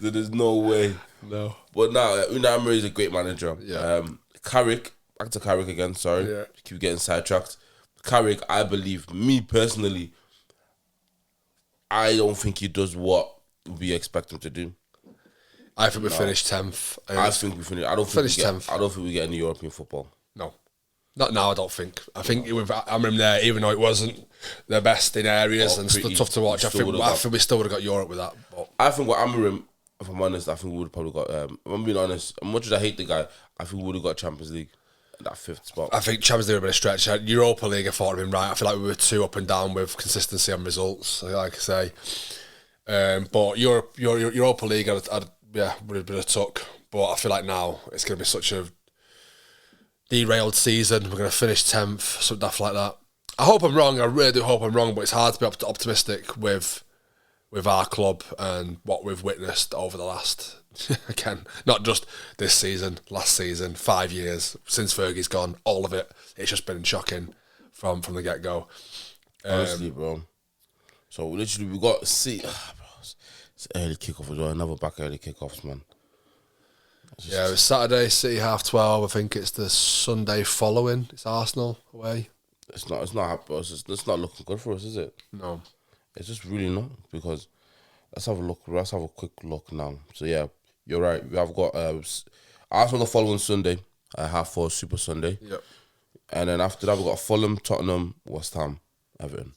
So there's no way. No. But nah, Unai Emery is a great manager. Yeah. Carrick, back to Carrick again, sorry. Yeah. Keep getting sidetracked. Carrick, I believe, me personally, I don't think he does what we expect him to do. I think we finished 10th. I think we finished. I don't think we get any European football. No. Not now, I don't think. I think with Amram there, even though it wasn't the best in areas and still tough to watch, I think we still would have got Europe with that. But I think with Amarim, if I'm honest, I think we would have probably got, if I'm being honest, as much as I hate the guy, I think we would have got Champions League. that 5th spot. I think Champions League would have been a stretch. Europa League, I thought would have been right. I feel like we were too up and down with consistency on results, like I say. But Europa League, would have been a tuck. But I feel like now it's going to be such a derailed season. We're going to finish 10th, something like that. I hope I'm wrong. I really do hope I'm wrong. But it's hard to be optimistic with our club and what we've witnessed over the last, again, not just this season, last season, 5 years since Fergie's gone. All of it. It's just been shocking from the get go. Honestly, bro. So literally, we got it's early kickoff as well. Another back early kickoffs, man. Yeah, it was Saturday, City 12:30. I think it's the Sunday following. It's Arsenal away. It's not it's not looking good for us, is it? No. It's just really not, because let's have a look. Let's have a quick look now. So yeah, you're right. We have got Arsenal the following Sunday, 4:30 Super Sunday. Yep. And then after that, we've got Fulham, Tottenham, West Ham, Everton.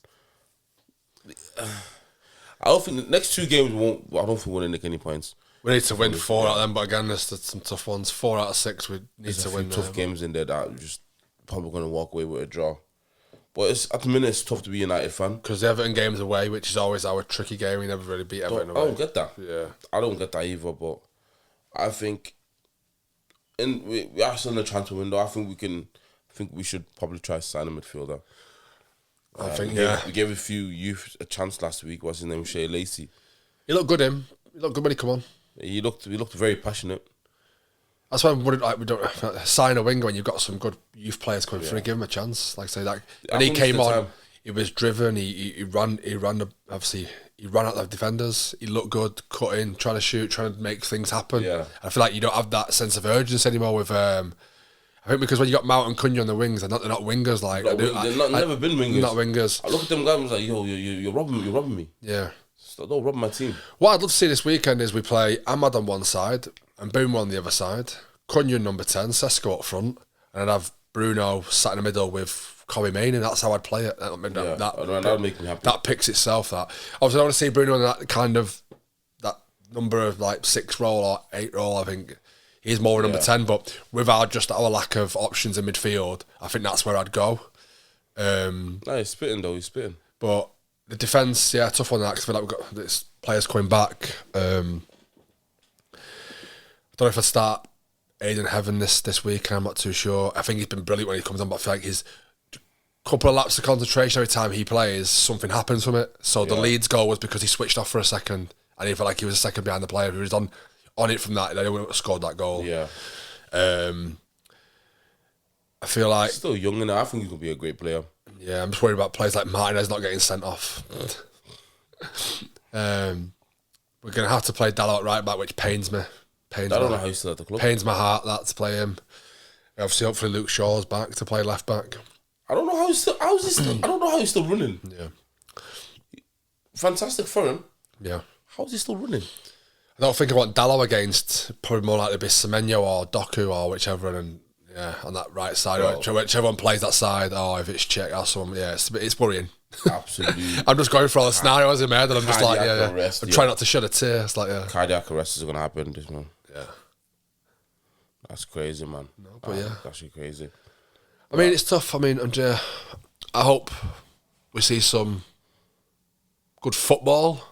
I don't think the next 2 games I don't think we're going to nick any points. We need to win 4 out of them, but again, there's some tough ones. 4 out of 6, we need to win. Tough games in there that we're just probably going to walk away with a draw. But at the minute, it's tough to be a United fan. Because the Everton game's away, which is always our tricky game. We never really beat Everton away. I don't get that. Yeah. I don't get that either, but I think we are still in the transfer window. I think we should probably try to sign a midfielder. We gave a few youth a chance last week. What's his name? Shea Lacey. He looked good, him. He looked good when he come on. He looked very passionate. That's why we don't sign a winger when you've got some good youth players coming through. Give him a chance. Like I say, that when he came on, he was driven. He ran out the defenders. He looked good, cut in, trying to shoot, trying to make things happen. Yeah. I feel like you don't have that sense of urgency anymore with. I think because when you got Mount and Cunha on the wings, they're not wingers. Like never been wingers. Not wingers. I look at them guys and was like, yo, you're robbing me. Yeah. So don't rob my team. What I'd love to see this weekend is we play Ahmad on one side and Boomer on the other side. Cunha number 10, Sesko up front, and I'd have Bruno sat in the middle with Corey Mainoo. That's how I'd play it. That would make me happy. That picks itself. That obviously I want to see Bruno in that kind of that number of like 6 role or 8 role. I think he's more number 10, but with our lack of options in midfield, I think that's where I'd go. No, he's spitting though. He's spitting. But the defence, tough on that because I feel like we've got this players coming back. I don't know if I'd start Aiden Heaven this week. I'm not too sure. I think he's been brilliant when he comes on, but I feel like his couple of laps of concentration every time he plays, something happens from it. So the Leeds goal was because he switched off for a second, and he felt like he was a second behind the player who was on it from that. They would have scored that goal. Yeah. I feel like he's still young enough. I think he could be a great player. Yeah, I'm just worried about players like Martinez not getting sent off. We're gonna have to play Dalot at right back, which pains me. I don't know how he's still at the club. Pains my heart that to play him. Obviously, hopefully Luke Shaw's back to play left back. I don't know how he's still. I don't know how he's still running. Yeah, fantastic for him. Yeah, how is he still running? I don't think I want Dalot against. Probably more likely to be Semenyo or Doku or whichever, and on that right side, whichever one plays that side. Oh, if it's Czech or someone, it's worrying. Absolutely. I'm just going for all the scenarios in my head, and I'm just like, arrest, I'm trying not to shed a tear. It's like, cardiac arrest is going to happen, this man. Yeah. That's crazy, man. No, but That's actually crazy. I mean, it's tough. I mean, I hope we see some good football.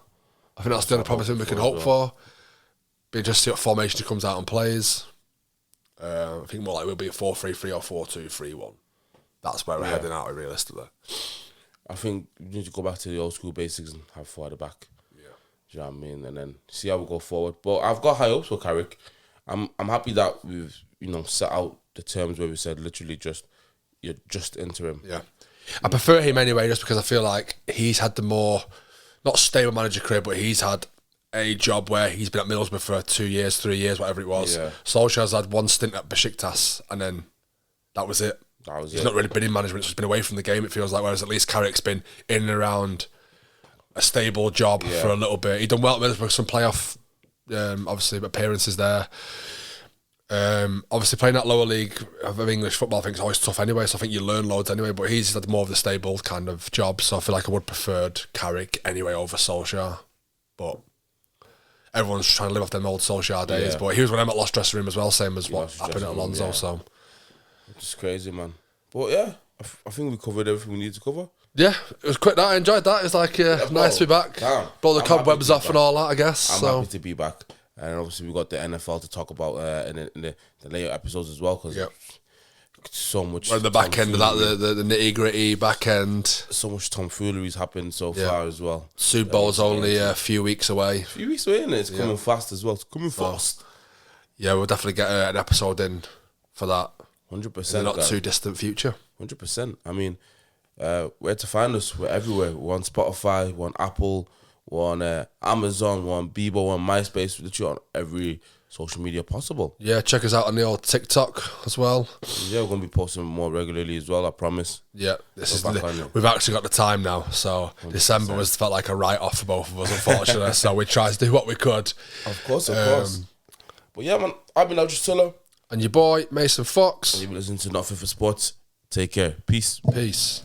I think that's the only promising we can hope for. Be just see what formation he comes out and plays. I think more like we'll be a 4-3-3 or 4-2-3-1. That's where we're heading out, realistically. I think we need to go back to the old school basics and have 4 at the back. Yeah. Do you know what I mean? And then see how we go forward. But I've got high hopes for Carrick. I'm happy that we've set out the terms where we said literally you're just interim. Yeah. I prefer him anyway, just because I feel like he's had the more not stable manager career, but he's had a job where he's been at Middlesbrough for 2 years, 3 years, whatever it was. Yeah. Solskjaer's had one stint at Besiktas, and then that was it. He's not really been in management, so he's been away from the game, it feels like, whereas at least Carrick's been in and around a stable job for a little bit. He done well at Middlesbrough, some playoff obviously appearances there. Obviously playing that lower league of English football I think is always tough anyway, so I think you learn loads anyway, but he's had more of the stable kind of job, so I feel like I would preferred Carrick anyway over Solskjaer, but everyone's trying to live off them old Solskjaer days, but he was when I'm at Lost Dressing Room as well, same as what happened at Alonso, so It's crazy, man. But yeah, I think we covered everything we needed to cover. Yeah, it was quick. That I enjoyed that. It's like nice to be back. Blow the cobwebs off and all that, I guess. I'm happy to be back, and obviously we got the NFL to talk about in the later episodes as well. Because so much. We're in the back end of that, the nitty gritty back end. So much tomfoolery's happened so far as well. Super Bowl's only a few weeks away. A few weeks away, isn't it? It's coming fast as well. It's coming fast. Yeah, we'll definitely get an episode in for that. 100%. In the not too distant future. 100%. I mean, where to find us? We're everywhere. We're on Spotify, we're on Apple, we're on Amazon, we're on Bebo, we're on MySpace, we're literally on every social media possible. Yeah, check us out on the old TikTok as well. Yeah, we're going to be posting more regularly as well, I promise. Yeah, we've actually got the time now, so 100%. December felt like a write-off for both of us, unfortunately, so we tried to do what we could. Of course. But yeah, man, I've been Aldrich. And your boy, Mason Fox. And you've been listening to Nothing for Sports. Take care. Peace. Peace.